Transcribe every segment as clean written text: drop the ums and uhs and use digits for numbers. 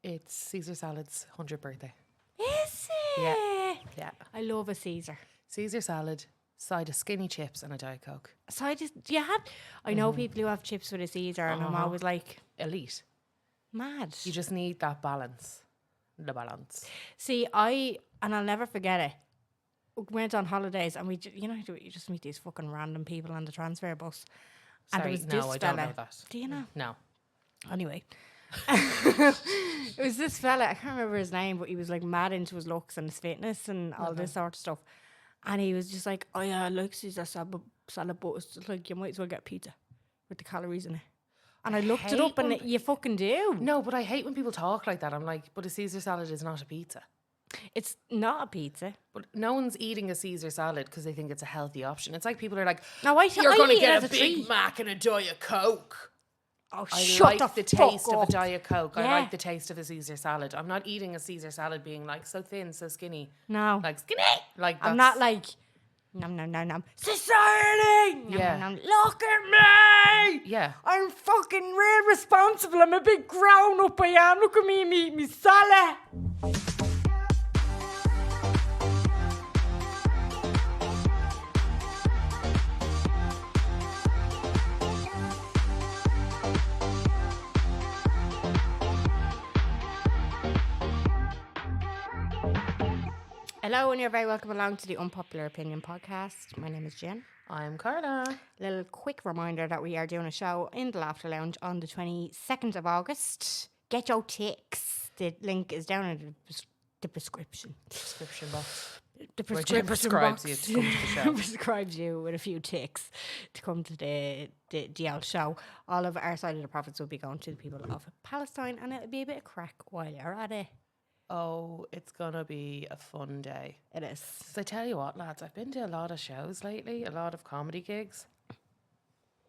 It's Caesar salad's 100th birthday. Is it? Yeah. I love a Caesar. Caesar salad, side of skinny chips and a Diet Coke. So do you have? I know people who have chips with a Caesar, and I'm always like, Elite. mad. You just need that balance. The balance. See, and I'll never forget it. We went on holidays, and you just meet these fucking random people on the transfer bus. And Sorry, there was no, this I don't fella. know that. Do you know? No. Anyway. It was this fella, I can't remember his name, but he was like mad into his looks and his fitness and all this sort of stuff. And he was just like, oh yeah, I like Caesar salad, but it's just like, you might as well get pizza with the calories in it. And I looked it up, and you fucking do. No, but I hate when people talk like that. I'm like, but a Caesar salad is not a pizza. It's not a pizza. But no one's eating a Caesar salad because they think it's a healthy option. It's like people are like, No, you're going to eat it get as a Big treat. Mac and a Diet Coke. Oh, I shut like the taste fuck of up. a Diet Coke. Yeah. I like the taste of a Caesar salad. I'm not eating a Caesar salad being like so thin, so skinny. No. Like skinny. Like I'm that's- not like, nom. Society! Yeah. Nom. Look at me! Yeah. I'm fucking real responsible. I'm a big grown up I am. Look at me eat me salad. Hello, and you're very welcome along to the Unpopular Opinion podcast. My name is Jen. I'm Carla. Little quick reminder that we are doing a show in the Laughter Lounge on the 22nd of August. Get your ticks. The link is down in the prescription. Description box. The Where Jen prescription prescribes box you to come to the show. prescribes you with a few ticks to come to the old show. All of our side of the profits will be going to the people of Palestine, and it'll be a bit of crack while you're at it. Oh, it's going to be a fun day. It is. So I tell you what, lads, I've been to a lot of shows lately, a lot of comedy gigs.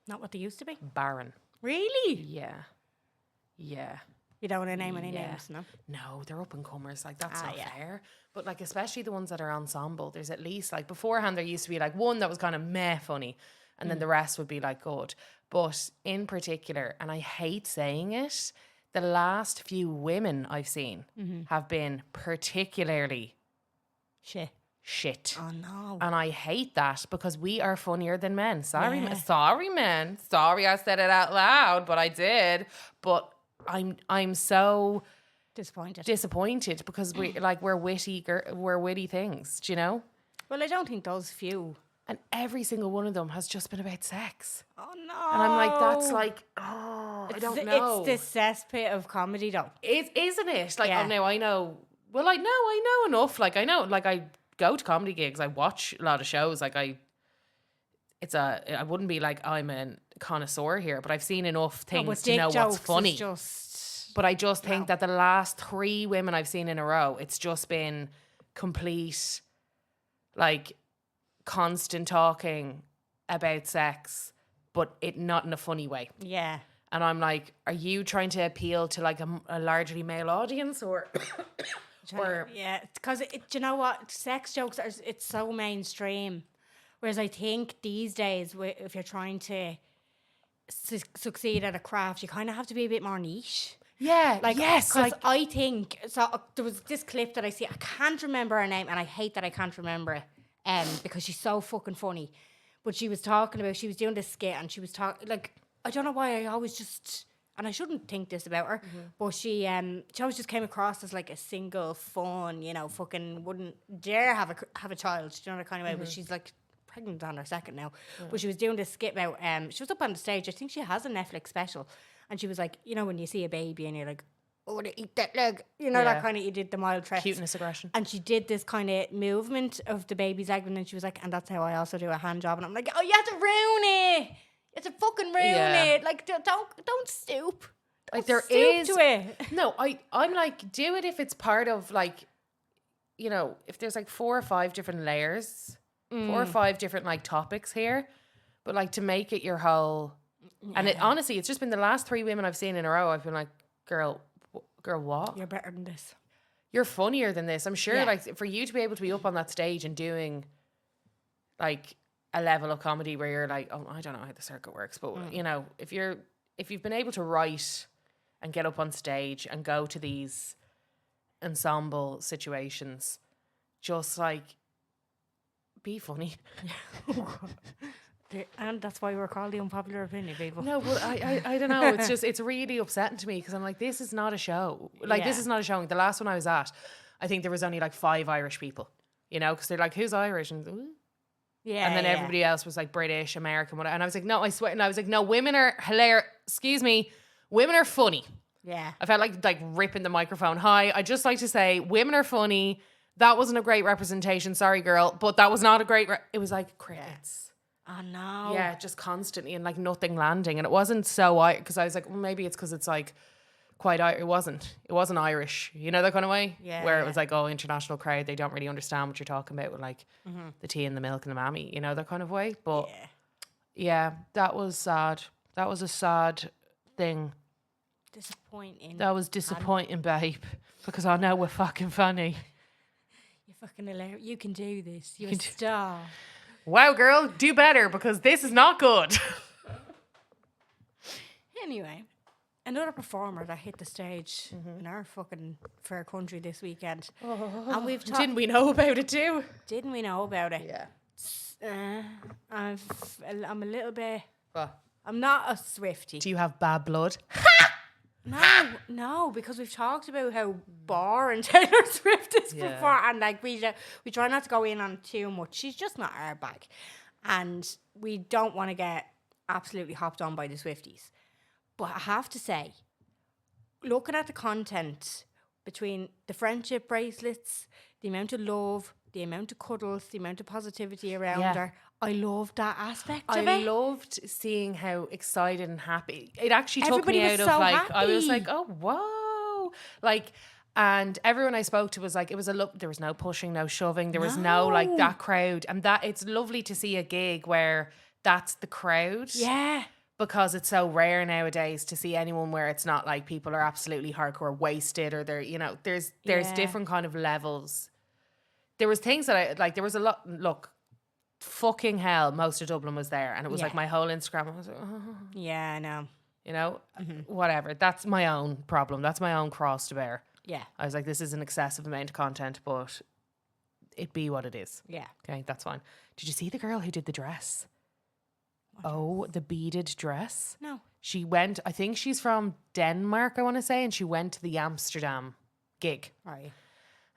Not what they used to be. Barren. Really? Yeah. Yeah. You don't want to name any names, no? No, they're up and comers. Like, that's not yeah. fair. But, like, especially the ones that are ensemble, there's at least, like, beforehand, there used to be, like, one that was kind of meh funny, and then the rest would be, like, good. But in particular, and I hate saying it, the last few women I've seen have been particularly shit. Oh, no. And I hate that because we are funnier than men. Sorry, Yeah. sorry, men. Sorry, I said it out loud, but I did. But I'm so disappointed because we're witty things. Do you know? Well, I don't think those few. And every single one of them has just been about sex. Oh, no. And I'm like, that's like, I don't know. It's the cesspit of comedy, though. Isn't it? Like, Yeah. oh no, I know. Well, I know enough. Like, I know, like, I go to comedy gigs. I watch a lot of shows. Like, I wouldn't be like I'm a connoisseur here, but I've seen enough things to know what's funny. But I just think that the last 3 women I've seen in a row, it's just been complete, like, constant talking about sex, but it not in a funny way. Yeah. And I'm like, are you trying to appeal to like a largely male audience or Yeah, because do you know what? Sex jokes it's so mainstream. Whereas I think these days, if you're trying to succeed at a craft, you kind of have to be a bit more niche. Yeah, Like, yes, because like I think so. There was this clip that I see. I can't remember her name, and I hate that I can't remember it. Because she's so fucking funny. But she was doing this skit, and she was talking like, I don't know why I always just, and I shouldn't think this about her, but she always just came across as like a single, fun, fucking wouldn't dare have a child, you know, that kind of way. But she's like pregnant on her second now. But she was doing this skit about, she was up on the stage. I think she has a Netflix special, and she was like, you know, when you see a baby and you're like, oh, to eat that leg, that kind of, you did the mild threats. cuteness aggression. And she did this kind of movement of the baby's egg, and then she was like, and that's how I also do a hand job. And I'm like, oh, you have to ruin it. You have to fucking ruin it. Like, don't stoop. Like, there stoop is to it. No, I'm like, do it if it's part of like, you know, if there's like 4 or 5 different layers, 4 or 5 different like topics here, but like to make it your whole. And it honestly, it's just been the last 3 women I've seen in a row. I've been like, girl, what? You're better than this. You're funnier than this. I'm sure, like, for you to be able to be up on that stage and doing, like, a level of comedy where you're like, oh, I don't know how the circuit works, but you know, if you've been able to write and get up on stage and go to these ensemble situations, just like be funny. And that's why we're called the unpopular opinion, people. No, but I don't know. It's just, it's really upsetting to me because I'm like, this is not a show. Like, this Yeah. is not a showing. The last one I was at, I think there was only like 5 Irish people, you know, because they're like, who's Irish? And, ooh. Yeah. And then everybody else was like British, American, whatever. And I was like, no, I swear. And I was like, no, women are hilarious. Excuse me. Women are funny. Yeah. I felt like ripping the microphone. Hi, I'd just like to say women are funny. That wasn't a great representation. Sorry, girl. But that was not a great, it was like crickets. Oh, no. Yeah, just constantly and like nothing landing. And it wasn't so, because I was like, well, maybe it's because it's like quite, it wasn't Irish, you know, that kind of way? Yeah, Where yeah. it was like, oh, international crowd, they don't really understand what you're talking about with like the tea and the milk and the mammy, you know, that kind of way. But yeah, that was sad. That was a sad thing. Disappointing. That was disappointing, babe, because I know we're fucking funny. You're fucking hilarious. You can do this. You're a star. Wow, girl, do better because this is not good. Anyway, another performer that hit the stage in our fucking fair country this weekend. And we've talked. Didn't we know about it too? Didn't we know about it? Yeah. I'm a little bit. What? I'm not a Swiftie. Do you have bad blood? No, because we've talked about how boring Taylor Swift is Yeah. before, and like we try not to go in on too much. She's just not our bag, and we don't want to get absolutely hopped on by the Swifties. But I have to say, looking at the content between the friendship bracelets, the amount of love, the amount of cuddles, the amount of positivity around Yeah. her, I loved that aspect of I it. loved seeing how excited and happy. It actually took Everybody me was out of so like, I was happy. like, oh, whoa. Like, and everyone I spoke to was like, it was a look, there was no pushing, no shoving. There was no like No. that crowd. And that it's lovely to see a gig where that's the crowd. Yeah. Because it's so rare nowadays to see anyone where it's not like people are absolutely hardcore wasted or they're, you know, there's Yeah. different kind of levels. There was things that I like, there was a lot, look, fucking hell, most of Dublin was there. And it was Yeah. like my whole Instagram, I was like, oh, Yeah, I know. you know, whatever. That's my own problem. That's my own cross to bear. Yeah. I was like, this is an excessive amount of content, but it be what it is. Yeah. Okay, that's fine. Did you see the girl who did the dress? Oh, the beaded dress. No. She went, I think she's from Denmark, I want to say, and she went to the Amsterdam gig. Right.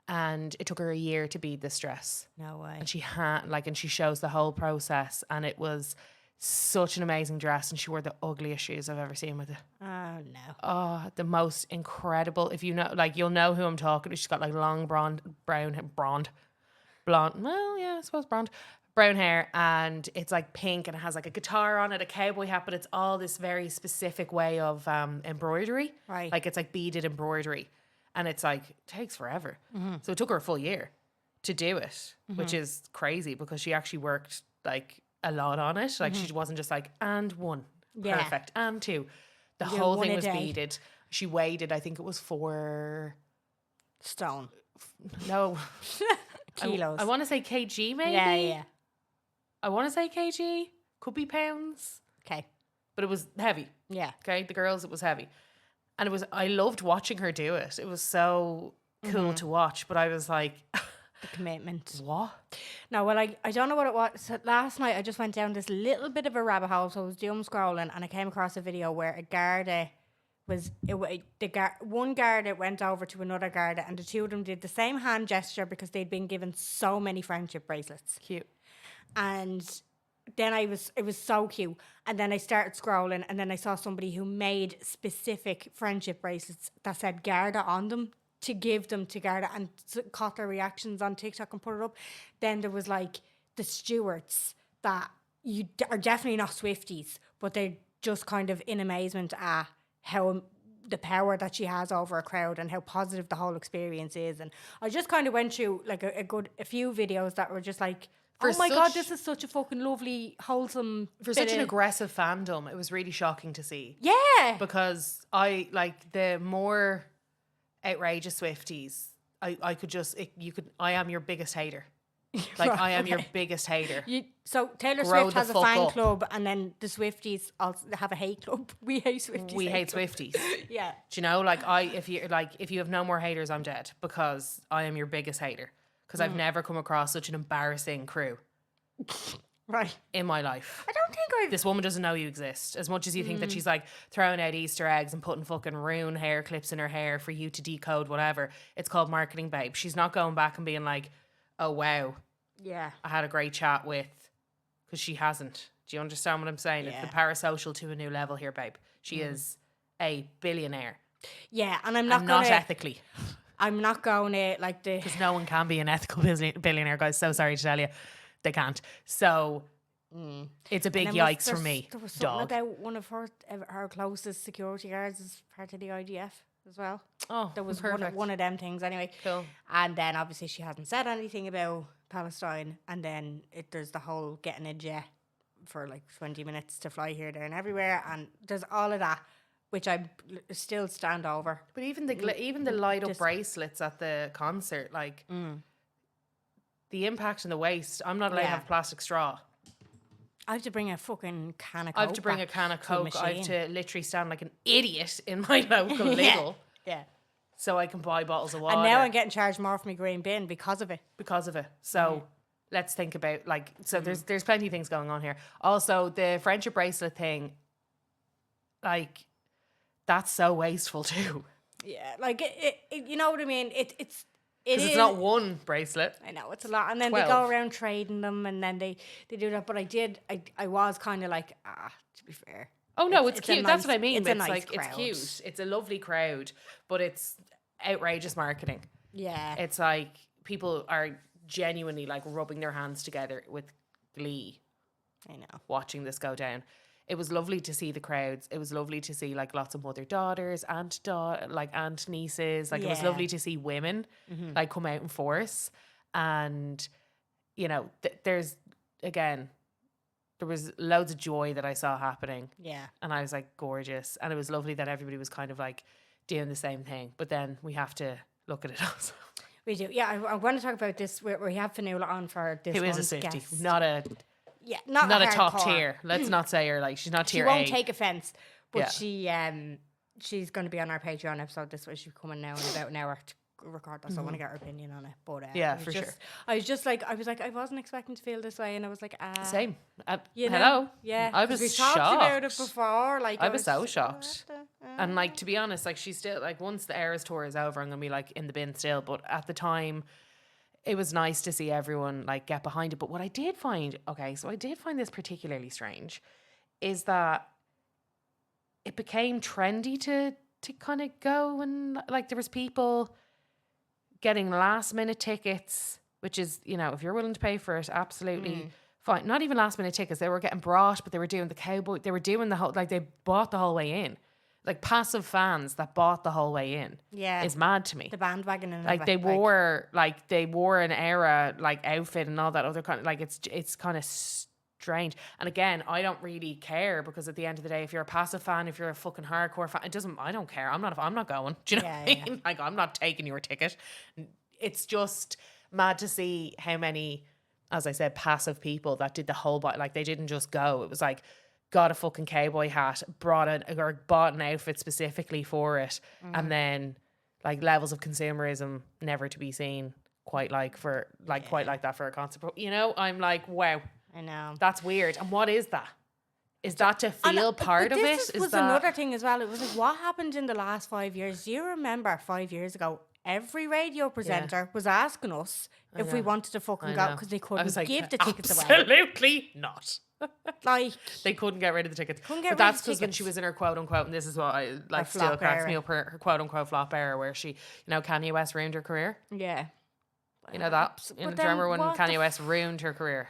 And it took her a year to bead this dress. No way. And she had, like, and she shows the whole process. And it was such an amazing dress. And she wore the ugliest shoes I've ever seen with it. Oh, no. Oh, the most incredible. If you know, like, you'll know who I'm talking to. She's got, like, long blonde, blonde. Well, yeah, I suppose brown hair, and it's like pink, and it has like a guitar on it, a cowboy hat, but it's all this very specific way of embroidery. Right. Like it's like beaded embroidery, and it's like takes forever. So it took her a full year to do it, which is crazy because she actually worked like a lot on it. Like she wasn't just like and one, Yeah. perfect, and two. The Do whole one thing a was day. beaded. She weighed it. I think it was 4. Stone. No. Kilos. I want to say kg maybe. Yeah, yeah. I want to say kg. Could be pounds. Okay. But it was heavy. Yeah. Okay. The girls, it was heavy. And it was, I loved watching her do it. It was so cool to watch. But I was like, The commitment. what? No, well, I don't know what it was. So last night I just went down this little bit of a rabbit hole. So I was doom scrolling and I came across a video where a Garda one Garda went over to another Garda and the two of them did the same hand gesture because they'd been given so many friendship bracelets. Cute. And then it was so cute. And then I started scrolling and then I saw somebody who made specific friendship bracelets that said Garda on them to give them to Garda and caught their reactions on TikTok and put it up. Then there was like the stewards that are definitely not Swifties, but they're just kind of in amazement at how the power that she has over a crowd and how positive the whole experience is. And I just kind of went through like a few videos that were just like, For oh my God, such- this is such a fucking lovely, wholesome. For such an aggressive fandom, it was really shocking to see. Yeah. Because I, like, the more outrageous Swifties, I am your biggest hater. Like, Right, I am your okay. biggest hater. So Taylor Grow Swift the has a fuck fan up. club, and then the Swifties also have a hate club. We hate Swifties. We hate club. Swifties. Yeah. Do you know? Like, if you have no more haters, I'm dead, because I am your biggest hater. Because I've never come across such an embarrassing crew Right. in my life. I don't think I've. This woman doesn't know you exist. As much as you think that she's like throwing out Easter eggs and putting fucking rune hair clips in her hair for you to decode whatever, it's called marketing, babe. She's not going back and being like, oh wow, Yeah. I had a great chat with, because she hasn't. Do you understand what I'm saying? Yeah. It's the parasocial to a new level here, babe. She is a billionaire. Yeah, and I'm not And going not to. ethically. I'm not going to like the. Because no one can be an ethical billionaire, guys. So sorry to tell you. They can't. So it's a big And then yikes from me, There was something dog. about one of her closest security guards as part of the IDF as well. Oh, There was perfect. one of them things anyway. Cool. And then obviously she hasn't said anything about Palestine. And then there's the whole getting a jet for like 20 minutes to fly here, there, and everywhere. And there's all of that, which I still stand over. But even the light up Just- bracelets at the concert, like the impact on the waste. I'm not allowed to Yeah. have a plastic straw. I have to bring a fucking can of Coke. I have to bring a back can of to the Coke. I have machine. to literally stand like an idiot in my local Yeah. Lidl Yeah. so I can buy bottles of water. And now I'm getting charged more for my green bin because of it. because of it. So let's think about there's plenty of things going on here. Also, the friendship bracelet thing, like, that's so wasteful too. Yeah, like it you know what I mean? It's Because it's not one bracelet. I know it's a lot, and then they 12. go around trading them, and then they do that. But I was kind of like, to be fair. Oh no, it's a cute. That's nice- what I mean. It's a It's nice like crowd. it's cute. It's a lovely crowd, but it's outrageous marketing. Yeah, It's like people are genuinely like rubbing their hands together with glee I know. watching this go down. It was lovely to see the crowds. It was lovely to see like lots of mother daughters, aunt nieces. Like it was Yeah. lovely to see women like come out in force. And you know, there's again, there was loads of joy that I saw happening, Yeah, and I was like gorgeous. And it was lovely that everybody was kind of like doing the same thing. But then we have to look at it also. we do. Yeah, I want to talk about this. We have Fanula on for this. Who is a month's Swiftie? guest. Not a not a top hardcore. tier. Let's not say her like she's not She tier won't A. take offense, but Yeah. she's going to be on our Patreon episode this week. She's coming now in about an hour to record that, so I want to get her opinion on it. But Yeah, I was for just- sure. I was like, I wasn't expecting to feel this way, and I was like, Same. you know, Hello. yeah. I 'cause was we talked about it shocked. before. Like I was so just shocked. what the- And like, to be honest, like she's still like, once the Eras tour is over, I'm gonna be like in the bin still. But at the time, it was nice to see everyone like get behind it. But what I did find, so I did find this particularly strange, is that it became trendy to kind of go, and like there was people getting last minute tickets, which is, you know, if you're willing to pay for it, absolutely fine. Not even last minute tickets. They were getting brought, but they were doing the cowboy. They were doing the whole, like they bought the whole way in. Like passive fans that bought the whole way in. Yeah. Is mad to me. the bandwagon and Like they wore an era like outfit and all that other kind of, like it's kind of strange. And again, I don't really care, because at the end of the day, if you're a passive fan, if you're a fucking hardcore fan, I don't care. I'm not going. Do you know Yeah, what I mean? Like I'm not taking your ticket. It's just mad to see how many, as I said, passive people that did the whole like they didn't just go. It was like, got a fucking cowboy hat, bought an outfit specifically for it, and then like levels of consumerism never to be seen quite like that for a concert. But, you know, I'm like, wow, I know. that's weird. And what is that? Is that to feel part of it? This Is was that another thing as well. It was like, what happened in the last 5 years? Do you remember 5 years ago? Every radio presenter was asking us if we wanted to fucking go, because they I couldn't was like, give the tickets away. absolutely not. Like, They couldn't get rid of the tickets. Couldn't get But rid of that's the because when tickets. she was in her quote unquote, and this is what I like still flop cracks era. me up, her quote unquote flop era, where she, you know, Kanye West ruined her career. yeah. You know that? But You know, do you then remember when what the Kanye West ruined her career?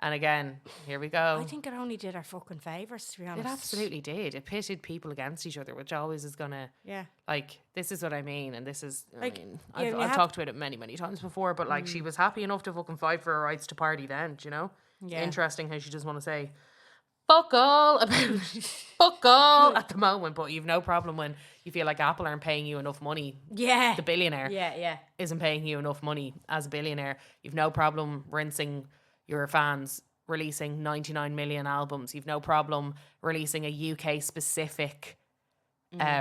And again, here we go. I think it only did her fucking favours, to be It honest. absolutely did. It pitted people against each other, which always is gonna, Yeah. like, this is what I mean, and this is, Like, I've you have- talked about it many, many times before, but like, she was happy enough to fucking fight for her rights to party then, do you know? Yeah. Interesting how she just want to say, fuck all about fuck all at the moment, but you've no problem when you feel like Apple aren't paying you enough money. Yeah. The billionaire Yeah. isn't paying you enough money as a billionaire. You've no problem rinsing your fans, releasing 99 million albums. You've no problem releasing a UK specific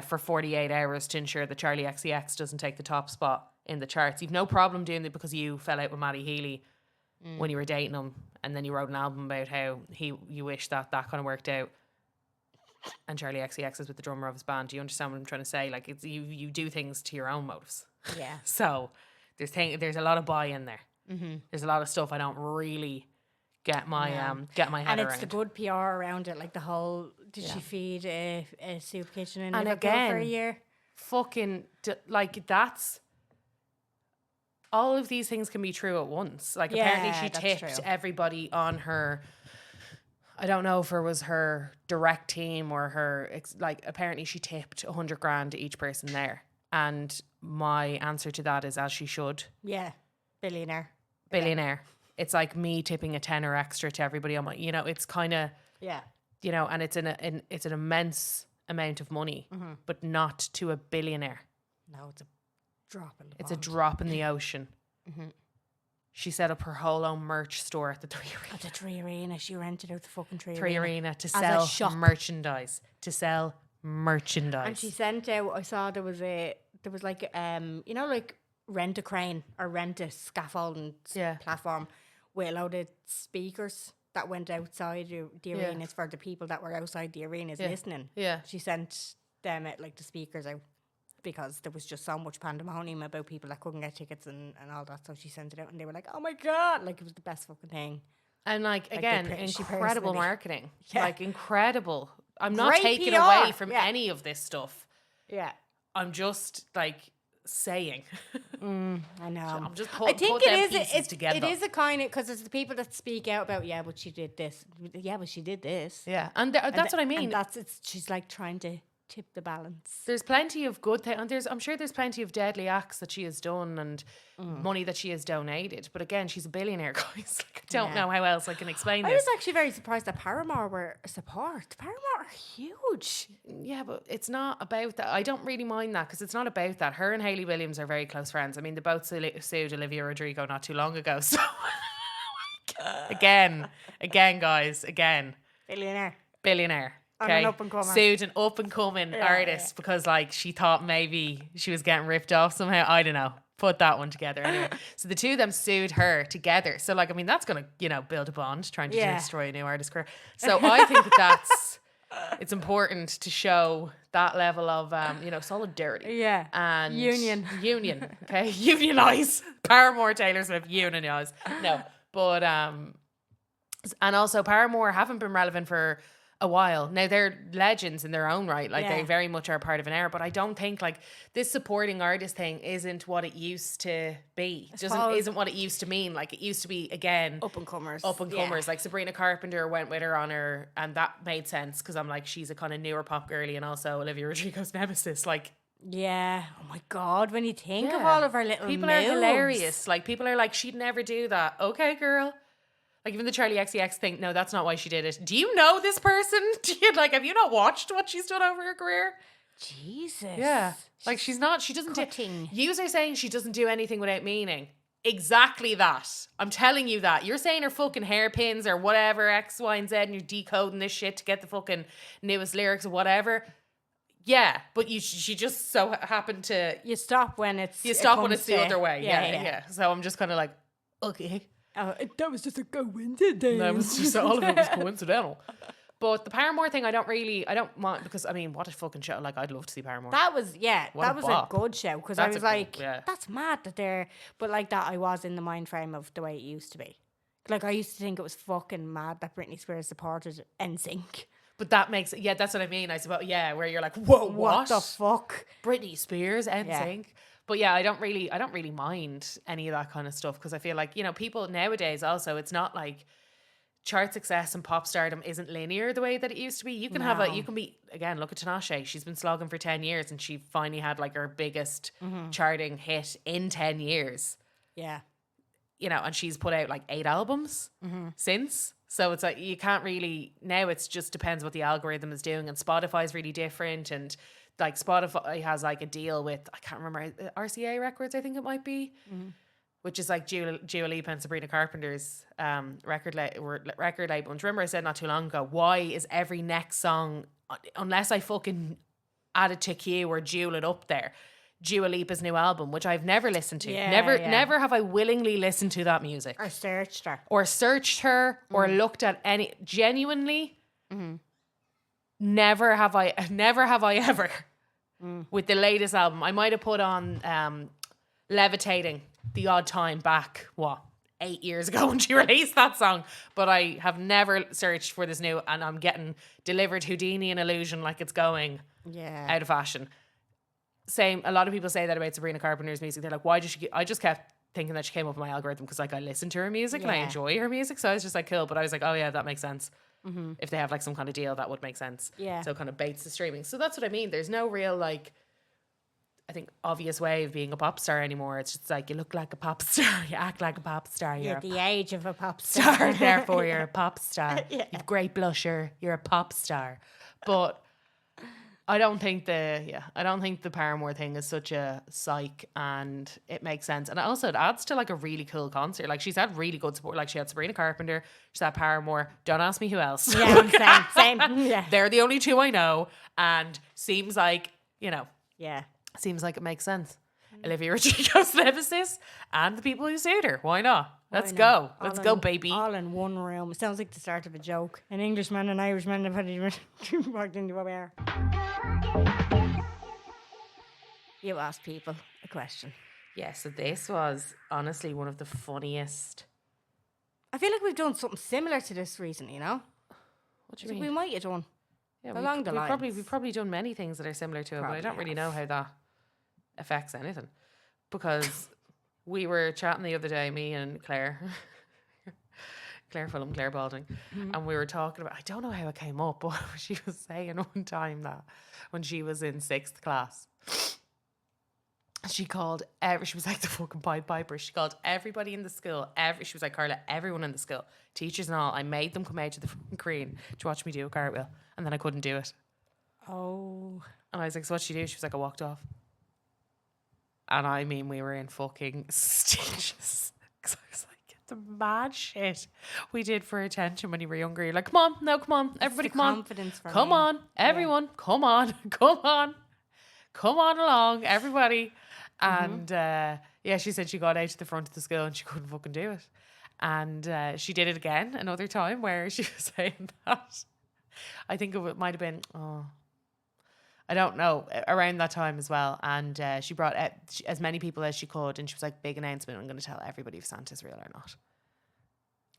for 48 hours to ensure that Charlie XCX doesn't take the top spot in the charts. You've no problem doing it because you fell out with Matty Healy when you were dating him, and then you wrote an album about how you wish that kind of worked out. And Charlie XCX is with the drummer of his band. Do you understand what I'm trying to say? Like, it's you do things to your own motives. Yeah. So there's a lot of buy-in there. There's a lot of stuff I don't really get my head around. And it's the good PR around it, like the whole. Did she feed a soup kitchen in Liverpool for a year? Fucking like that's. All of these things can be true at once. Like apparently she tipped everybody on her. I don't know if it was her direct team or her like. Apparently she tipped 100 grand to each person there, and my answer to that is as she should. Yeah, billionaire. It's like me tipping a tenner extra to everybody on my. It's kind of and it's an immense amount of money, but not to a billionaire. No, it's a drop in the It's a drop in the ocean. She set up her whole own merch store at the 3 Arena. At the 3 Arena, she rented out the fucking 3 Arena to sell merchandise. And she sent out. I saw there was like like rent a crane or rent a scaffolding platform with a load of speakers that went outside the arenas for the people that were outside the arenas listening. Yeah, she sent them like the speakers out. Because there was just so much pandemonium about people that couldn't get tickets and all that. So she sent it out and they were like, oh my God. Like, it was the best fucking thing. And again, incredible marketing. Yeah. Like, incredible. I'm not Great taking PR. away from any of this stuff. Yeah. I'm just, saying. I know. I'm just I think pieces together. It is a kind of, because it's the people that speak out about, but she did this. Yeah, but she did this. Yeah. And that's what I mean. And she's like trying to tip the balance. There's plenty of good things, and I'm sure there's plenty of deadly acts that she has done and money that she has donated. But again, she's a billionaire, guys. I don't know how else I can explain this. I was actually very surprised that Paramore were a support. Paramore are huge. Yeah, but it's not about that. I don't really mind that because it's not about that. Her and Hayley Williams are very close friends. I mean, they both sued Olivia Rodrigo not too long ago. So again, guys, billionaire. Okay, sued an up and coming artist because she thought maybe she was getting ripped off somehow. I don't know. Put that one together anyway. So the two of them sued her together. So that's gonna build a bond, trying to destroy a new artist career. So I think that's it's important to show that level of solidarity. Yeah. And union. Okay, unionize. Paramore, Taylor Swift, unionize. No, but and also Paramore haven't been relevant for a while. Now they're legends in their own right. They very much are part of an era, but I don't think this supporting artist thing isn't what it used to be. Isn't what it used to mean. It used to be again up and comers. Like Sabrina Carpenter went with her on her, and that made sense because I'm she's a kind of newer pop girly, and also Olivia Rodrigo's nemesis. Yeah. Oh my God, when you think of all of our little people moves. are hilarious. People are she'd never do that. Okay, girl. Even the Charlie XCX thing, no, that's not why she did it. Do you know this person? Have you not watched what she's done over her career? Jesus. Yeah. She doesn't cutting. Yous are saying she doesn't do anything without meaning. Exactly that. I'm telling you that. You're saying her fucking hairpins or whatever, X, Y, and Z, and you're decoding this shit to get the fucking newest lyrics or whatever. Yeah, but she just so happened to... You stop when it's... You stop when it's the other way. Yeah. So I'm just kind of okay. That was just a coincidence. That was just all of it was coincidental. But the Paramore thing, I don't mind because what a fucking show! I'd love to see Paramore. That was a good show because I was that's mad that they're. But that, I was in the mind frame of the way it used to be. I used to think it was fucking mad that Britney Spears supported NSYNC. But that makes that's what I mean. I suppose where you're whoa, what the fuck? Britney Spears, NSYNC. Yeah. But yeah, I don't really mind any of that kind of stuff because I feel people nowadays also, it's not chart success and pop stardom isn't linear the way that it used to be. You can look at Tinashe. She's been slogging for 10 years and she finally had her biggest charting hit in 10 years. Yeah. you know, and she's put out like 8 albums since. So it's like, you can't really, now it's just depends what the algorithm is doing, and Spotify's really different, and like Spotify has like a deal with, I can't remember, RCA Records, I think it might be, which is like Dua Lipa and Sabrina Carpenter's record label. And remember I said not too long ago, why is every next song, unless I fucking added TUO or duel it up there, Dua Lipa's new album, which I've never listened to. Never have I willingly listened to that music. Or searched her. Or looked at any, genuinely, never have I ever, with the latest album. I might have put on Levitating the odd time back, 8 years ago when she released that song, but I have never searched for this new, and I'm getting delivered Houdini and Illusion like it's going out of fashion. Same, a lot of people say that about Sabrina Carpenter's music. They're like, why did she? I just kept thinking that she came up in my algorithm because like I listen to her music and I enjoy her music, so I was just like, cool. But I was like, oh yeah, that makes sense. If they have like some kind of deal, that would make sense. Yeah. So it kind of baits the streaming. So that's what I mean. There's no real like, I think, obvious way of being a pop star anymore. It's just like, you look like a pop star, you act like a pop star. You're the age of a pop star, star. therefore you're a pop star. You've great blusher, you're a pop star. But I don't think the Paramore thing is such a psych, and it makes sense. And also it adds to like a really cool concert. Like she's had really good support. Like she had Sabrina Carpenter, she's had Paramore. Don't ask me who else. Yeah, same. Yeah. They're the only 2 I know, and seems like, you know, seems like it makes sense. Olivia Rodrigo's nemesis and the people who sued her. Why not? Let's go. Let's go, baby. All in one room. It sounds like the start of a joke. An Englishman and Irishman have had walked into a bar. You asked people a question. Yeah, so this was honestly one of the funniest. I feel like we've done something similar to this recently, you know? What do you mean? We might have done. Yeah, along the lines. We've probably done many things that are similar to it, but I don't really know how that affects anything. Because we were chatting the other day, me and Claire Fulham, Claire Balding, and we were talking about, I don't know how it came up, but she was saying one time that when she was in 6th class, she called she was like the fucking Pied Piper. She called everybody in the school. She was like, Carla, everyone in the school, teachers and all. I made them come out to the fucking green to watch me do a cartwheel, and then I couldn't do it. Oh. And I was like, so what'd she do? She was like, I walked off. And I mean, we were in fucking stitches. Because I was like, the mad shit we did for attention when you were younger. You're like, come on, everybody, come on. Confidence for come me. on, everyone, come on along, everybody. And she said she got out to the front of the school and she couldn't fucking do it. And she did it again another time where she was saying that. I think it might have been, I don't know, around that time as well. And she brought as many people as she could. And she was like, big announcement, I'm going to tell everybody if Santa's real or not.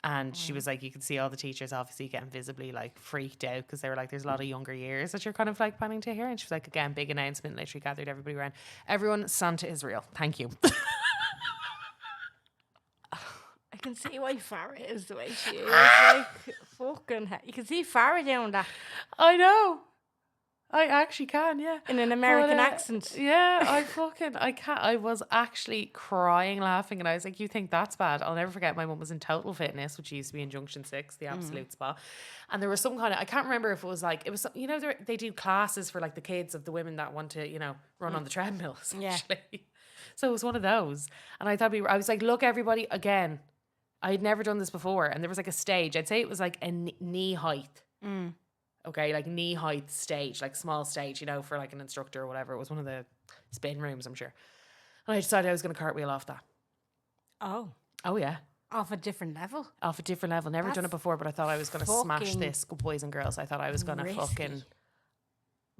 And she was like, you could see all the teachers obviously getting visibly like freaked out because they were like, there's a lot of younger years that you're kind of like planning to hear. And she was like, again, big announcement, literally gathered everybody around. Everyone, Santa is real. Thank you. I can see why Farah is the way she is. Like, fucking you can see Farah doing that. I know. I actually can, yeah. In an American accent. Yeah, I can't. I was actually crying laughing, and I was like, you think that's bad? I'll never forget, my mum was in Total Fitness, which used to be in Junction 6, the absolute spa. And there was some kind of, I can't remember if it was like, it was, you know, they do classes for like the kids of the women that want to, you know, run on the treadmill, essentially. Yeah. So it was one of those. And I thought I was like, look, everybody, again, I had never done this before. And there was like a stage, I'd say it was like a knee height. Okay, like knee height stage, like small stage, you know, for like an instructor or whatever. It was one of the spin rooms, I'm sure. And I decided I was going to cartwheel off that. Oh, yeah. Off a different level? Off a different level. Never done it before, but I thought I was going to smash this, boys and girls. I thought I was going to fucking...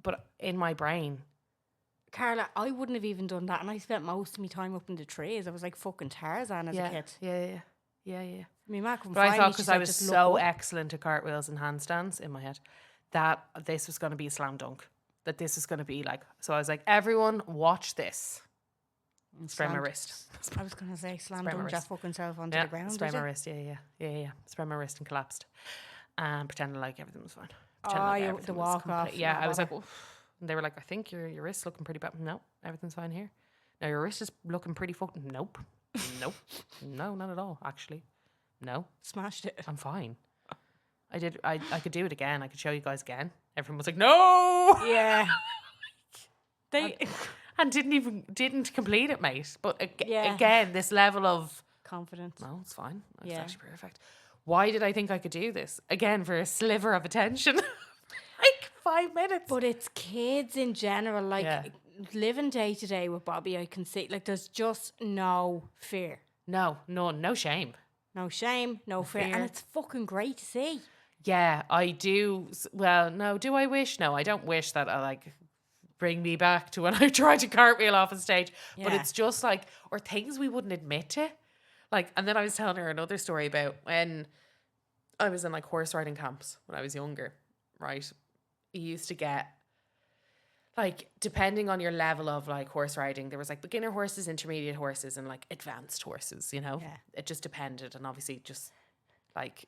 But in my brain... Carla, I wouldn't have even done that. And I spent most of my time up in the trees. I was like fucking Tarzan as a kid. Yeah. Me ma couldn't but I find thought me, because I was so excellent at cartwheels and handstands in my head that this was going to be a slam dunk. That this was going to be like... So I was like, everyone watch this. Spray my wrist. I was going to say slam dunk your fucking self onto the ground. Spray my wrist, yeah. Spray my wrist and collapsed. And pretended like everything was fine. The walk off. Yeah, I was like, oof. And they were like, I think your wrist's looking pretty bad. No, everything's fine here. No, your wrist is looking pretty fucking... Nope. Nope. No, not at all, actually. No, Smashed it. I'm fine. I could do it again. I could show you guys again. Everyone was like, no! Yeah. They And didn't complete it, mate. But Yeah. again, this level of, confidence. no, it's fine. It's Yeah. actually perfect. Why did I think I could do this? Again, for a sliver of attention. Like 5 minutes. But it's kids in general, like Yeah. living day to day with Bobby, I can see like there's just no fear. No shame. No shame, no fear. fear. And it's fucking great to see. Yeah, I do. Well, no, do I wish? No, I don't wish that I like bring me back to when I tried to cartwheel off a stage. But Yeah. it's just like, or things we wouldn't admit to. Like, and then I was telling her another story about when I was in like horse riding camps when I was younger, right? You used to get, like, depending on your level of like horse riding, there was like beginner horses, intermediate horses, and like advanced horses, you know? Yeah. It just depended. And obviously just like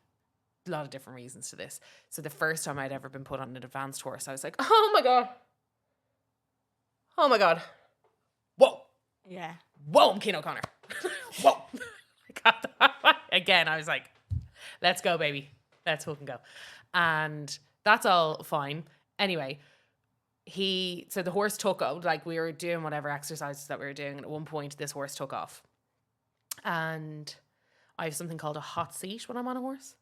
a lot of different reasons to this. So the first time I'd ever been put on an advanced horse, I was like, oh my God. Oh my God. Whoa. Yeah. Whoa, I'm Cian O'Connor. Whoa. Again, I was like, let's go, baby. Let's fucking go. And that's all fine. Anyway, so the horse took off, like we were doing whatever exercises that we were doing. And at one point, this horse took off. And I have something called a hot seat when I'm on a horse,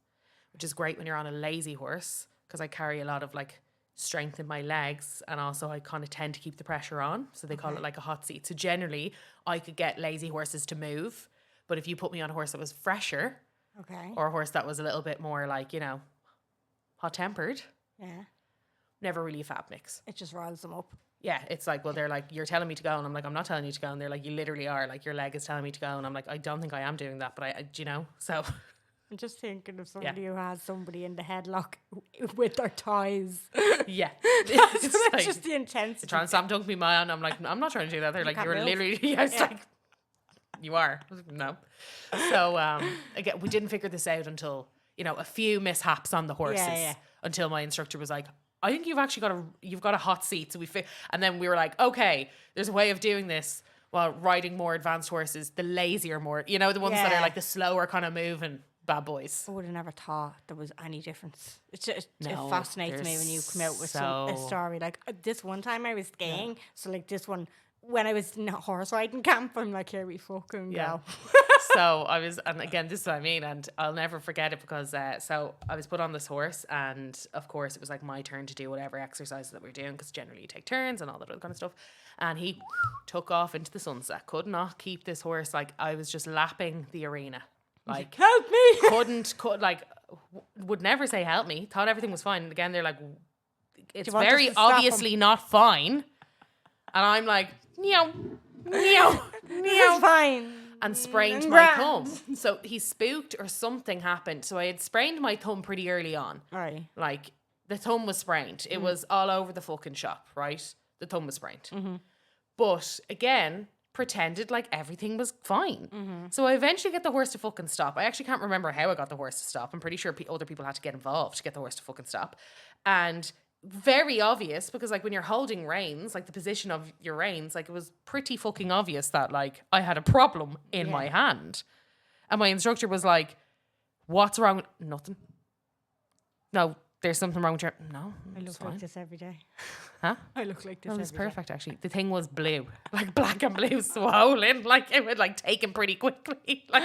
which is great when you're on a lazy horse because I carry a lot of like strength in my legs, and also I kind of tend to keep the pressure on, so they call it like a hot seat. So generally I could get lazy horses to move, but if you put me on a horse that was fresher Okay. or a horse that was a little bit more like, you know, hot tempered, Yeah. never really a fab mix. It just riles them up. Yeah, it's like, well, they're like, you're telling me to go, and I'm like, I'm not telling you to go, and they're like, you literally are, like, your leg is telling me to go, and I'm like, I don't think I am doing that, but I do you know, so I'm just thinking of somebody who has somebody in the headlock with their ties. yeah. That's It's like, just the intensity. trying to slam dunk me man. I'm like, I'm not trying to do that. They're like, can't you're move. literally, yeah, it's like, you are. I was like, no. So again, we didn't figure this out until, you know, a few mishaps on the horses. Yeah. Until my instructor was like, I think you've actually got a hot seat. So and then we were like, okay, there's a way of doing this while riding more advanced horses, the lazier more, you know, the ones that are Yeah. like the slower kind of moving bad boys. I would have never thought there was any difference. It No, fascinates me there's when you come out with a so- story. Like this one time I was skiing, so like this one, when I was in a horse riding camp, I'm like, here we fucking go. So I was, and again, this is what I mean, and I'll never forget it because, so I was put on this horse, and of course it was like my turn to do whatever exercises that we're doing, because generally you take turns and all that other kind of stuff. And he took off into the sunset, could not keep this horse, like I was just lapping the arena. Like, Help me! would never say help me, thought everything was fine. And again, they're like, it's want us very to stop obviously not fine. And I'm like, meow, meow, This meow. is fine. And sprained Mm, my grand. thumb. So he spooked or something happened. So I had sprained my thumb pretty early on. Right. Like, the thumb was sprained. It was all over the fucking shop, right? The thumb was sprained. But again, pretended like everything was fine. So I eventually get the horse to fucking stop. I actually can't remember how I got the horse to stop. I'm pretty sure other people had to get involved to get the horse to fucking stop. And very obvious, because like when you're holding reins, like the position of your reins, like it was pretty fucking obvious that like I had a problem in my hand. And my instructor was like, what's wrong? Nothing. No, there's something wrong with your... No, I it's look fine. like this every day. Huh? I look like this That was every day. perfect, actually. The thing was blue, like black and blue, swollen, like it would like take him pretty quickly. Like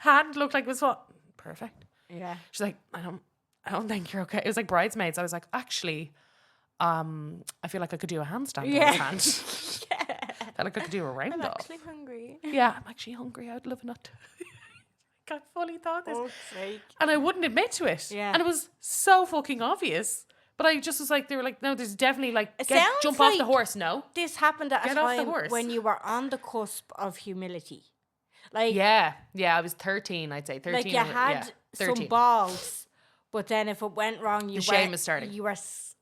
hand looked like it was what? Perfect. Yeah. She's like, I don't think you're okay. It was like bridesmaids. I was like, actually, I feel like I could do a handstand on Yeah. his hand. I felt like I could do a round I'm off. actually hungry. Yeah, I'm actually hungry. I'd love a nut. I fully thought this. Fuck's sake. And I wouldn't admit to it. Yeah. And it was so fucking obvious. But I just was like, they were like, no, there's definitely like, sounds jump off the like- horse. No. This happened at Get a off the time horse. when you were on the cusp of humility. Like, Yeah. I was 13, I'd say. 13. like you had some 13. balls, but then if it went wrong, you The shame weren't- is starting. You were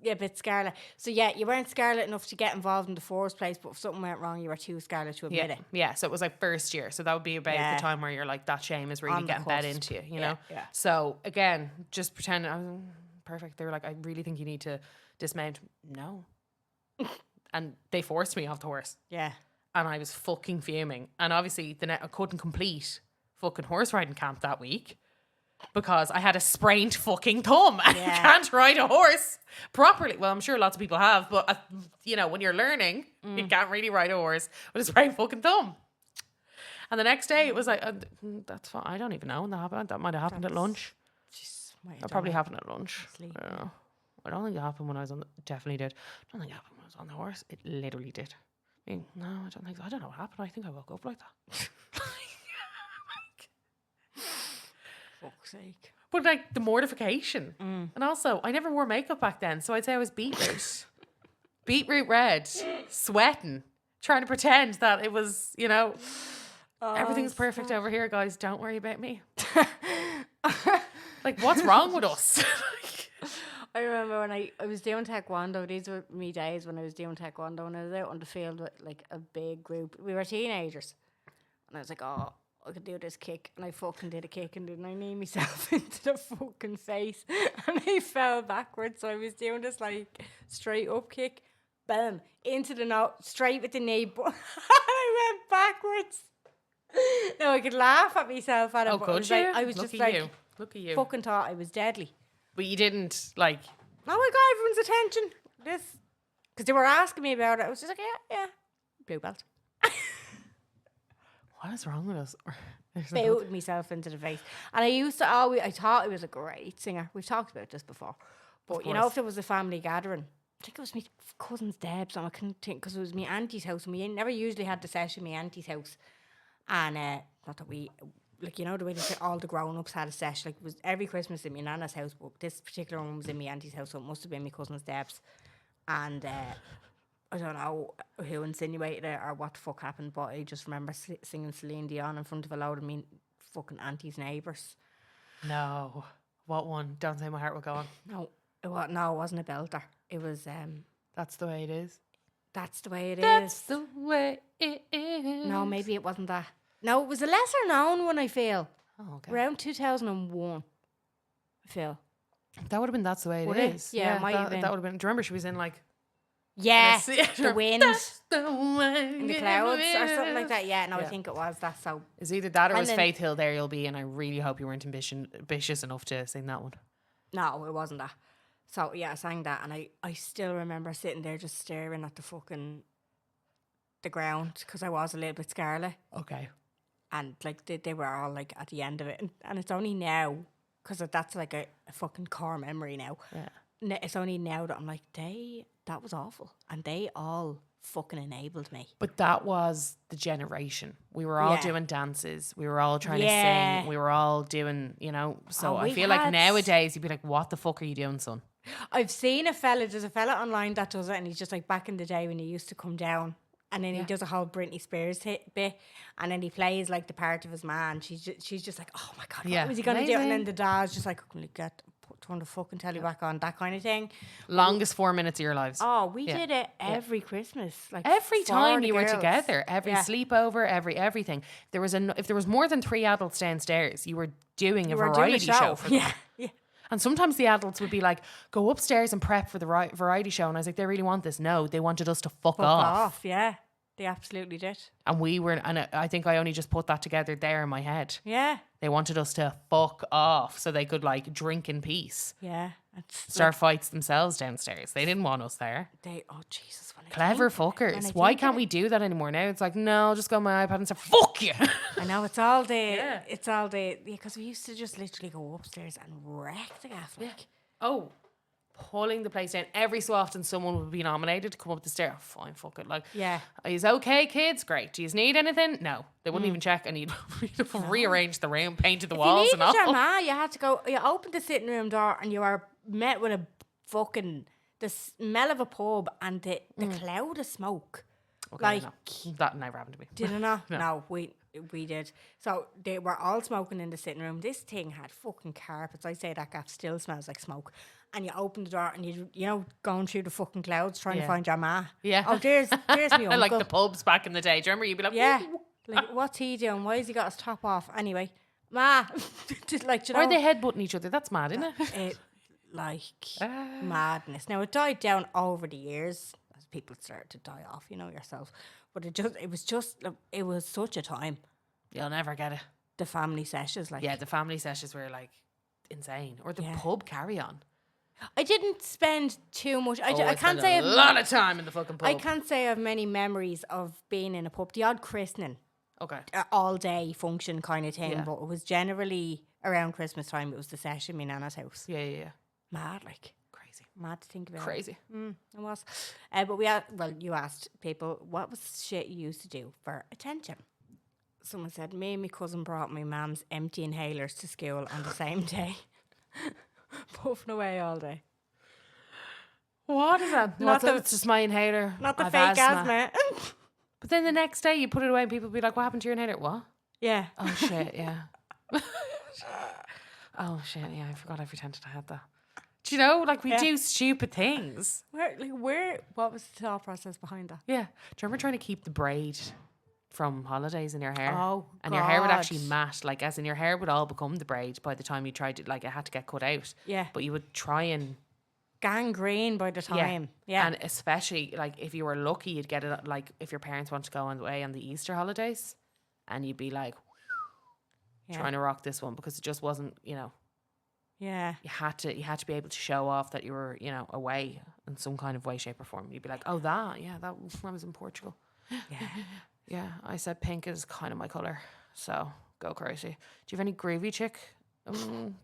a bit scarlet. So yeah, you weren't scarlet enough to get involved in the first place, but if something went wrong, you were too scarlet to admit it. Yeah, so it was like first year. So that would be about Yeah. the time where you're like, that shame is really On the getting bed cusp. into you, you Yeah, know? yeah. So again, just pretend I was perfect. They were like, I really think you need to dismount. No. And they forced me off the horse. Yeah. and I was fucking fuming. And obviously I couldn't complete fucking horse riding camp that week because I had a sprained fucking thumb and Yeah. can't ride a horse properly. Well, I'm sure lots of people have, but when you're learning, you can't really ride a horse with a sprained fucking thumb. And the next day it was like, that's fine. I don't even know when that happened. That might have happened at lunch. That probably happened at lunch. I don't think it happened when I was definitely did. I don't think it happened when I was on the horse. It literally did. No, I don't think so. I don't know what happened. I think I woke up like that. Fuck's sake. But like the mortification. And also, I never wore makeup back then. So I'd say I was beetroot. Beetroot red. Sweating. Trying to pretend that it was, everything's perfect over here, guys. Don't worry about me. Like, what's wrong with us? I remember when I was doing taekwondo. These were me days when I was doing taekwondo, and I was out on the field with like a big group. We were teenagers, and I was like, "Oh, I could do this kick," and I fucking did a kick, and then I kneed myself into the fucking face, and I fell backwards. So I was doing this like straight up kick, bam, into the nose, straight with the knee, but I went backwards. No, I could laugh at myself at it. Oh, but could you? I was Look just at like, you. Look at you. fucking thought I was deadly. But you didn't, like... Oh, I got everyone's attention. Because they were asking me about it. I was just like, yeah, blue belt. What is wrong with us? Booted myself into the face. And I thought I was a great singer. We've talked about this before. But, if there was a family gathering, I think it was my cousin's Deb's, and I couldn't think, because it was my auntie's house, and we never usually had the session in my auntie's house. And, not that we... Like, the way they say all the grown-ups had a sesh. Like, it was every Christmas in my nana's house, but this particular one was in my auntie's house, so it must have been my cousin's Deb's. And I don't know who insinuated it or what the fuck happened, but I just remember singing Celine Dion in front of a load of me fucking auntie's neighbours. No. What one? Don't Say My Heart Will Go On. No, it wasn't a belter. It was... That's the way it is. That's the way it That's is. the way it is. No, maybe it wasn't that. No, it was a lesser known one, I feel. Oh, okay. Around 2001, I feel. That would have been That's the Way It Would it? Is. Yeah, it might have that been. would have been... Do you remember she was in like... Yeah, Yes. the wind That's the way in the it clouds or something is. like that. Yeah, no, I Yeah. think it was that. So It's either that or And was then- Faith Hill There You'll Be, and I really hope you weren't ambitious enough to sing that one. no, it wasn't that. So yeah, I sang that, and I still remember sitting there just staring at the ground because I was a little bit scarlet, Okay. and like they were all like at the end of it, and it's only now because that's like a fucking core memory now. Yeah. It's only now that I'm like, that was awful, and they all fucking enabled me. But that was the generation. We were all Yeah. doing dances. We were all trying Yeah. to sing. We were all doing, So Oh, I we feel like had- nowadays you'd be like, what the fuck are you doing, son? I've seen there's a fella online that does it, and he's just like back in the day when he used to come down, and then he does a whole Britney Spears bit, and then he plays like the part of his man. She's just like, oh my God, Yeah. what was he going to do? And then Amazing. the dad's just like, can you turn the fucking telly back on, that kind of thing. Longest 4 minutes of your lives. Oh, we did it every Christmas. Like Every for time the you were girls. together, every Yeah. sleepover, everything. If there was more than 3 adults downstairs, you were doing a You were doing variety a show for them. Yeah, yeah. And sometimes the adults would be like, go upstairs and prep for the variety show. And I was like, they really want this? No, they wanted us to fuck Fuck off. off, yeah. They absolutely did. And we were, and I think I only just put that together there in my head. Yeah, They wanted us to fuck off so they could like drink in peace. yeah. Start fights themselves downstairs. They didn't want us there. Oh Jesus, when I Clever think- when I fuckers. Why think can't of we it- do that anymore now? It's like, no, just go on my iPad and say, fuck you. I know it's all day. Yeah. It's all day. Yeah, because we used to just literally go upstairs and wreck the gaff. Like, Oh, pulling the place down. Every so often someone would be nominated to come up the stair. Oh, fine, fuck it. Like, yeah. is okay, kids? Great. Do you need anything? No. They wouldn't even check, and you'd rearrange the room, painted the If walls you and needed all. your ma, you had to go. You opened the sitting room door and you were met with a fucking the smell of a pub and the cloud of smoke. Okay, like, no. That never happened to me. did it not? No, we did. So they were all smoking in the sitting room. This thing had fucking carpets. I say that gaff still smells like smoke. And you open the door and you going through the fucking clouds trying to Yeah. find your ma. Yeah. Oh, there's me uncle. Like the pubs back in the day. Do you remember? You'd be like, Yeah. "Ooh." Like, what's he doing? Why has he got his top off? Anyway, ma. Just like, you know, Or they headbutting each other. That's mad, isn't it? it like madness. Now it died down over the years as people started to die off, you know yourself. But it was such a time. You'll never get it. The family sessions, like. Yeah, the family sessions were like insane. Or the Yeah. pub carry on. I didn't spend too much. I can't spent say a lot of time in the fucking pub. I can't say I have many memories of being in a pub. The odd christening, Okay. all day function kind of thing, Yeah. but it was generally around Christmas time. It was the session in my nana's house. Yeah. Mad, like Crazy. mad to think about. Crazy. It was. But you asked people what was shit you used to do for attention. Someone said me and my cousin brought my mum's empty inhalers to school on the same day, puffing away all day. What is that? It's just my inhaler. Not the I've fake asthma. But then the next day you put it away and people be like, what happened to your inhaler? What? Yeah. Oh shit, yeah. Oh shit, yeah, I forgot I pretended I had that. Do you know, like we do stupid things. What was the thought process behind that? Yeah. Do you remember trying to keep the braid from holidays in your hair? Oh, and your hair would God. actually mat, like as in your hair would all become the braid by the time you tried it, like it had to get cut out. Yeah. But you would try and Gangrene by the time. Yeah. And especially like if you were lucky, you'd get it like if your parents want to go away on the Easter holidays, and you'd be like trying to rock this one because it just wasn't, Yeah. you had to be able to show off that you were, away in some kind of way, shape or form. You'd be like, oh, that I was in Portugal. Yeah. Yeah, I said pink is kind of my colour, so go crazy. Do you have any groovy chick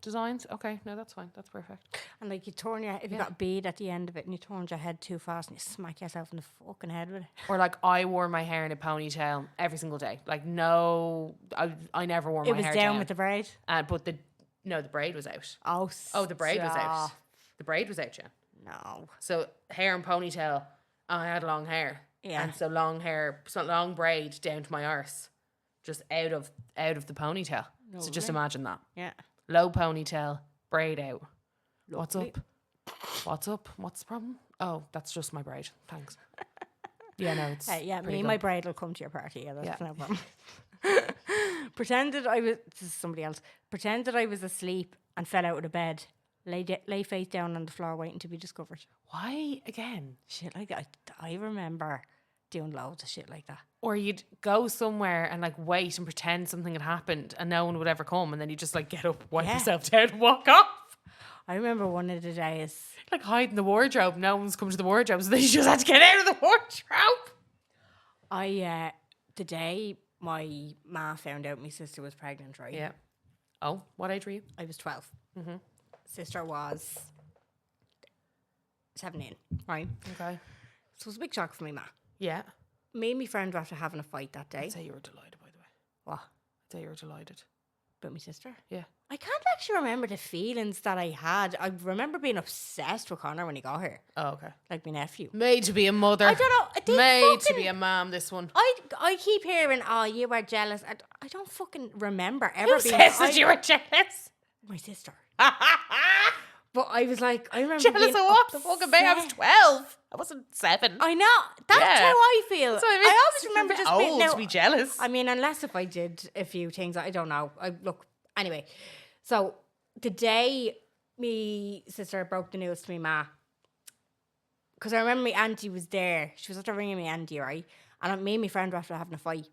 designs? Okay, no, that's fine. That's perfect. And like you turn if you got a bead at the end of it and you turned your head too fast and you smack yourself in the fucking head with it. Or like I wore my hair in a ponytail every single day. Like no, I never wore my hair It was down with the braid. but the braid was out. Oh, The braid was out. The braid was out, yeah. No. So hair and ponytail. I had long hair. Yeah. And so long braid down to my arse, just out of the ponytail. So just imagine that. Yeah. Low ponytail, braid out. Lovely. What's up? What's the problem? Oh, that's just my braid. Thanks. Yeah, no, it's me pretty and good. my braid will come to your party. Yeah, that's Yeah. no problem. This is somebody else. Pretended I was asleep and fell out of the bed. Lay face down on the floor waiting to be discovered. Why again? Shit like that. I remember doing loads of shit like that. Or you'd go somewhere and like wait and pretend something had happened and no one would ever come, and then you just like get up, wipe yourself down, and walk off. I remember one of the days. Like hide in the wardrobe. No one's come to the wardrobe, so then you just had to get out of the wardrobe. The day my ma found out my sister was pregnant, right? Yeah. Oh, what age were you? I was 12. Mm-hmm. Sister was 17, right? Okay. So it was a big shock for me, ma. Yeah. Me and my friend were after having a fight that day. I'd say you were delighted, by the way. What? I'd say you were delighted. About my sister? Yeah. I can't actually remember the feelings that I had. I remember being obsessed with Connor when he got here. Oh, okay. Like my nephew. Made to be a mother. I don't know. Made to be a mom, this one. I keep hearing, oh, you were jealous. I don't fucking remember ever Who being... says that you were jealous? My sister. But I was like, I remember Jealous being of what? The fucking baby. I was obsessed. 12. I wasn't 7. I know. That's Yeah. how I feel. So I always remember just being... old now, to be jealous. I mean, unless if I did a few things, I don't know. Anyway. So the day me sister broke the news to me ma, because I remember my auntie was there. She was after ringing me auntie, right? And me and my friend were after having a fight.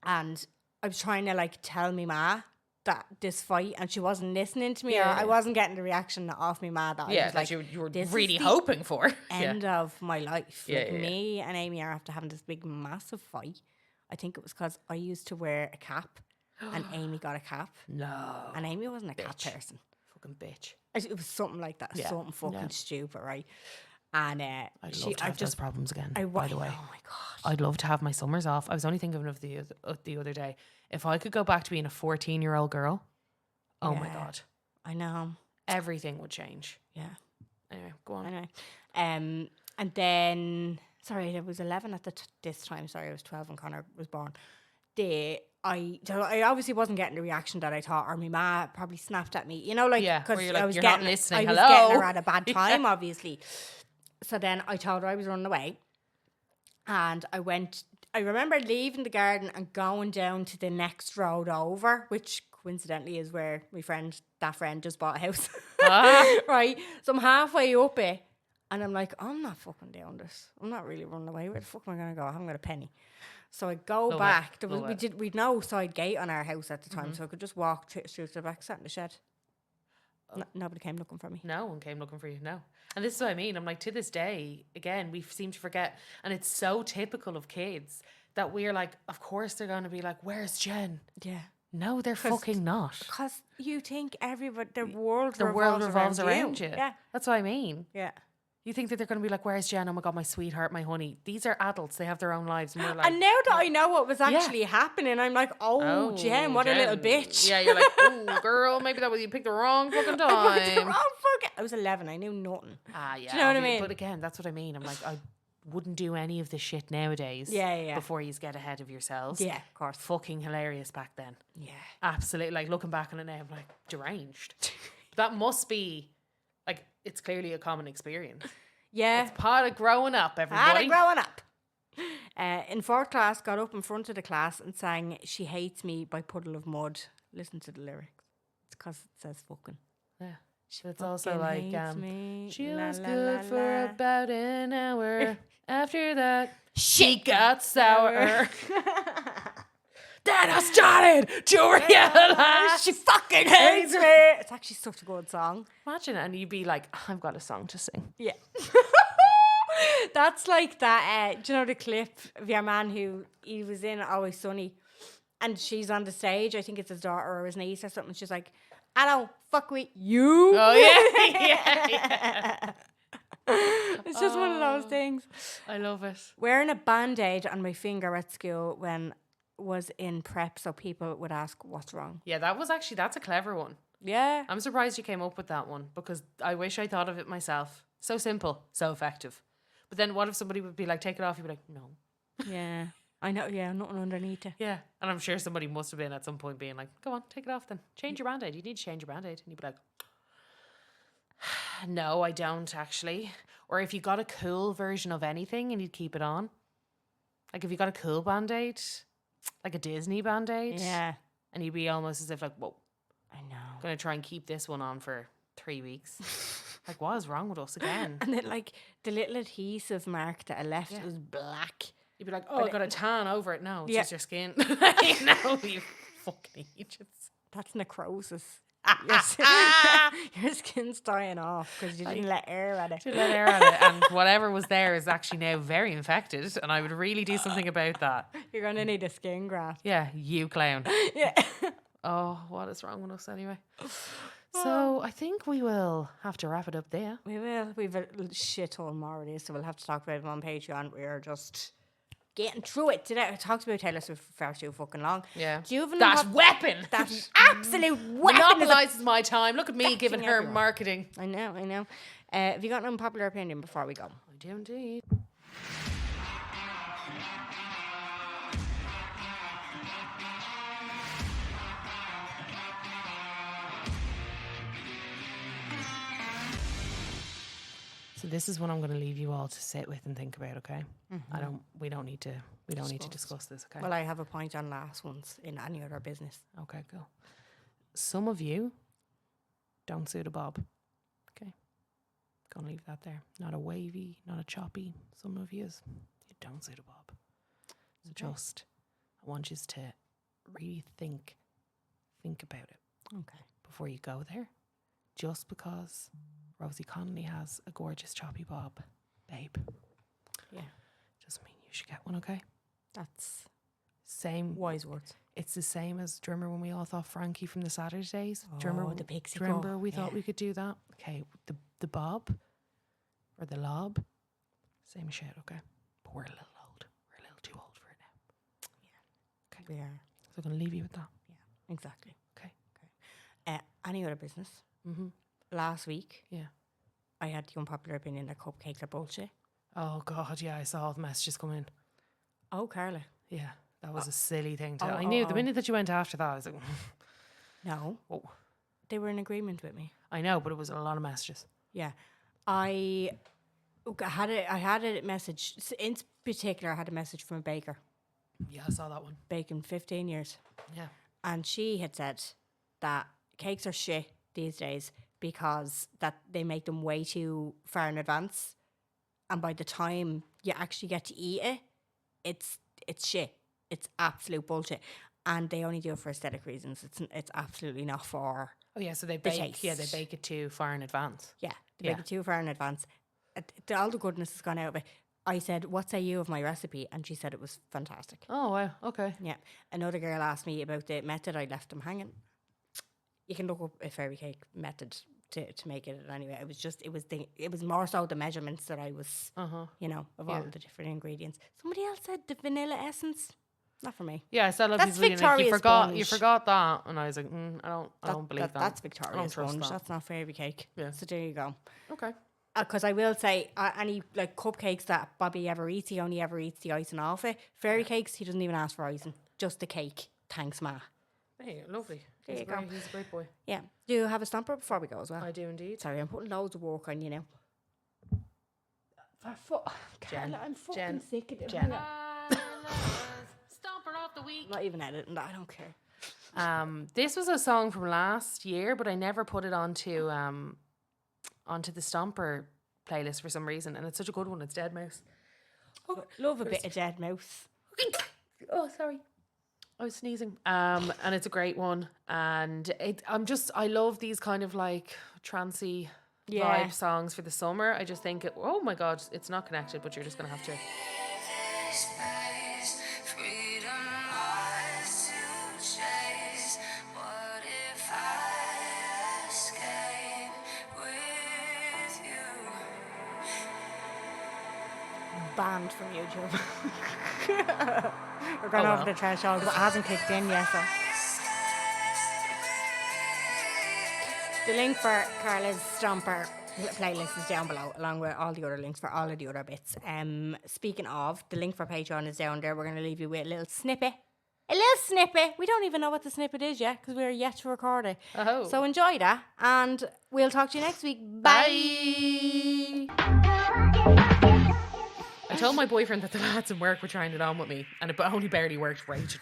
And I was trying to like tell me ma that this fight, and she wasn't listening to me, or I wasn't getting the reaction off me ma that I was like, you were this is really the hoping for. end of my life. Yeah, Like yeah, me and Amy are after having this big massive fight. I think it was because I used to wear a cap and Amy got a cap. No. And Amy wasn't a cap Bitch. person. Fucking bitch. It was something like that. Yeah. Something fucking Yeah. stupid, right? And I'd love to have those problems again, by the way. Oh my God. I'd love to have my summers off. I was only thinking of the other day. If I could go back to being a 14-year-old girl, oh my Yeah. God. I know. Everything would change. Yeah. Anyway, go on. Anyway. And then, sorry, I was 11 at this time. Sorry, I was 12 when Connor was born. I obviously wasn't getting the reaction that I thought, or my ma probably snapped at me, you know, like, Yeah, because where you're like, I was "You're not getting, listening, I was hello." getting her at a bad time, obviously. So then I told her I was running away, and I remember leaving the garden and going down to the next road over, which coincidentally is where that friend just bought a house. Ah. Right, so I'm halfway up it, And I'm like, I'm not fucking doing this. I'm not really running away. Where the fuck am I going to go? I haven't got a penny. So I go Love back. it. Love it. We'd no side gate on our house at the time, so I could just walk straight to the back, sat in the shed. Nobody came looking for me. No one came looking for you, no. And this is what I mean. I'm like, to this day, again, we seem to forget, and it's so typical of kids that we're like, of course they're going to be like, where's Jen? Yeah. No, they're fucking not. Because you think everybody, the world revolves around around you. Yeah. That's what I mean. Yeah. You think that they're going to be like, where's Jen? Oh my God, my sweetheart, my honey. These are adults. They have their own lives. And we're like, And now that I know what was actually happening, I'm like, oh, Jen, what a little bitch. Yeah, you're like, oh, girl, maybe that was, you picked the wrong fucking time. I picked the wrong fucking... I was 11. I knew nothing. Ah, yeah. Do you know what I mean? But again, that's what I mean. I'm like, I wouldn't do any of this shit nowadays. Yeah. Before you get ahead of yourselves. Yeah, of course. Fucking hilarious back then. Yeah. Absolutely. Like, looking back on it now, I'm like, deranged. That must be, like, it's clearly a common experience. Yeah. It's part of growing up, everybody. Part of growing up. In fourth class, got up in front of the class and sang She Hates Me by Puddle of Mud. Listen to the lyrics. It's because it says fucking. Yeah. It's also like, she La, was la, good la, for la. about an hour. After that, she got sour. Then I started to realize She fucking hates me. It's actually such a good song. Imagine it, and you'd be like, I've got a song to sing. Yeah. That's like that, do you know the clip of your man who he was in Always Sunny and she's on the stage, I think it's his daughter or his niece or something, she's like, I don't fuck with you. Oh, yeah. It's just one of those things. I love it. Wearing a band-aid on my finger at school when was in prep so people would ask what's wrong. Yeah, that's a clever one. Yeah. I'm surprised you came up with that one because I wish I thought of it myself. So simple, so effective. But then what if somebody would be like, take it off? You'd be like, no. Yeah. I know, yeah, nothing underneath it. Yeah. And I'm sure somebody must have been at some point being like, go on, take it off then. Change your band-aid. You need to change your band-aid. And you'd be like, no, I don't actually. Or if you got a cool version of anything and you'd keep it on. Like if you got a cool band-aid, like a Disney band-aid. Yeah. And you'd be almost as if like, whoa. I know. I'm going to try and keep this one on for 3 weeks. Like, what is wrong with us again? And then like the little adhesive mark that I left was black. You'd be like, oh, I got a tan over it. No, it's Yeah. just your skin. No, you fucking idiots. That's necrosis. Your skin's dying off because you didn't let air at it. Didn't let air at it. And whatever was there is actually now very infected. And I would really do something about that. You're going to need a skin graft. Yeah, you clown. Yeah. Oh, what is wrong with us anyway? So I think we will have to wrap it up there. We will. We've a shit ton more of these, so we'll have to talk about them on Patreon. We're just getting through it today. I talked about Taylor Swift for far too fucking long. Yeah. Do you have That weapon. That absolute weapon. Monopolizes my time. Look at me giving her everyone. marketing. I know. Have you got an unpopular opinion before we go? I do indeed. So this is what I'm going to leave you all to sit with and think about, okay? We don't need to discuss this, okay? Well, I have a point on last ones in any other business. Okay, cool. Some of you don't suit a bob. Okay. Gonna leave that there. Not a wavy, not a choppy. Some of you don't suit a bob. So just I want you to really think about it. Okay. Before you go there. Just because Rosie Connolly has a gorgeous choppy bob, babe. Yeah. Doesn't mean you should get one, okay? That's same wise words. It's the same as, do you remember when we all thought Frankie from the Saturdays? Oh, Do you remember the pixie Do you remember cut, we thought yeah. we could do that? Okay, the bob or the lob, same shit, okay? But we're a little old. We're a little too old for it now. Yeah. Okay. We are. So I'm going to leave you with that. Yeah. Exactly. Okay. Any other business? Mm-hmm. Last week, Yeah. I had the unpopular opinion that cupcakes are bullshit. Oh, God, yeah, I saw all the messages come in. Oh, Carla. Yeah, that was a silly thing to... Oh, I knew the minute that you went after that, I was like... No. Whoa. They were in agreement with me. I know, but it was a lot of messages. Yeah. I had a message. In particular, I had a message from a baker. Yeah, I saw that one. Baking 15 years. Yeah. And she had said that cakes are shit these days because that they make them way too far in advance and by the time you actually get to eat it, it's shit. It's absolute bullshit. And they only do it for aesthetic reasons. It's absolutely not for Oh yeah, so they the bake. taste. Yeah, they bake it too far in advance. Yeah, they bake it too far in advance. All the goodness has gone out of it. I said, "What say you of my recipe?" And she said it was fantastic. Oh wow, okay. Yeah. Another girl asked me about the method. I left them hanging. You can look up a fairy cake method to make it anyway. It was more so the measurements that I was, you know, of all the different ingredients. Somebody else said the vanilla essence. Not for me. Yeah, I saw a lot of That's people being like, Victoria's you sponge. forgot that, and I was like, I don't believe that. That's I don't Victoria's trust sponge. that. That's not fairy cake. Yeah. So there you go. Okay. Because I will say, any like cupcakes that Bobby ever eats, he only ever eats the icing off it. Fairy cakes, he doesn't even ask for icing. Just the cake. Thanks, Ma. Hey, lovely. There you go. He's a great boy. Yeah. Do you have a stamper before we go as well? I do indeed. Sorry, I'm putting loads of work on you now. Jen. I'm fucking Jen. sick of it. Jen. Stomper of the week. I'm not even editing that. I don't care. This was a song from last year, but I never put it onto the Stomper playlist for some reason, and it's such a good one. It's Dead Mouse. Love a bit of Dead Mouse. Oh, sorry. I was sneezing. And it's a great one. And I love these kind of like trancey vibe songs for the summer. I just think, oh my God, it's not connected, but you're just going to have to. Banned from YouTube. We're going over the threshold because it hasn't kicked in yet. So. The link for Carla's Stomper playlist is down below, along with all the other links for all of the other bits. Speaking of, the link for Patreon is down there. We're going to leave you with a little snippet. A little snippet. We don't even know what the snippet is yet because we're yet to record it. Oh. So enjoy that, and we'll talk to you next week. Bye. I told my boyfriend that the lads in work were trying it on with me, and it only barely worked. Rage.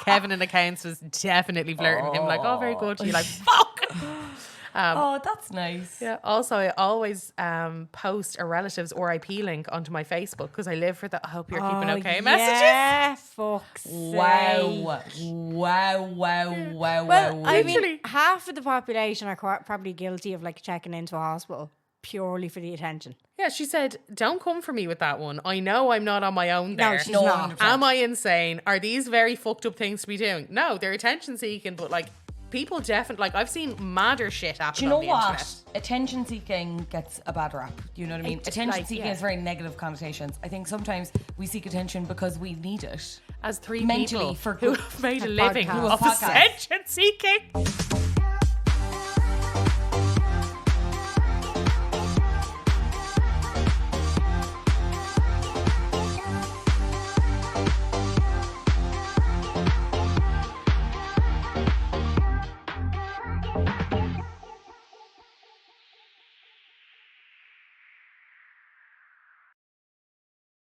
Kevin in accounts was definitely flirting him, like, "Oh, very good." You're like, "Fuck." Oh, that's nice. Yeah. Also, I always post a relative's RIP link onto my Facebook because I live for the "I hope you're keeping okay" messages. Yeah, fuck's sake. Wow. Well, I mean, half of the population are probably guilty of like checking into a hospital purely for the attention. Yeah, she said, "Don't come for me with that one. I know I'm not on my own there." No, she's not. 100%. Am I insane? Are these very fucked up things to be doing? No, they're attention seeking, but like people definitely, like I've seen madder shit happen. Do you know on the what? internet. Attention seeking gets a bad rap. You know what I mean? Attention seeking yeah. has very negative connotations. I think sometimes we seek attention because we need it. As three Mentally people for who good have made a a living podcast. off Podcast. attention seeking.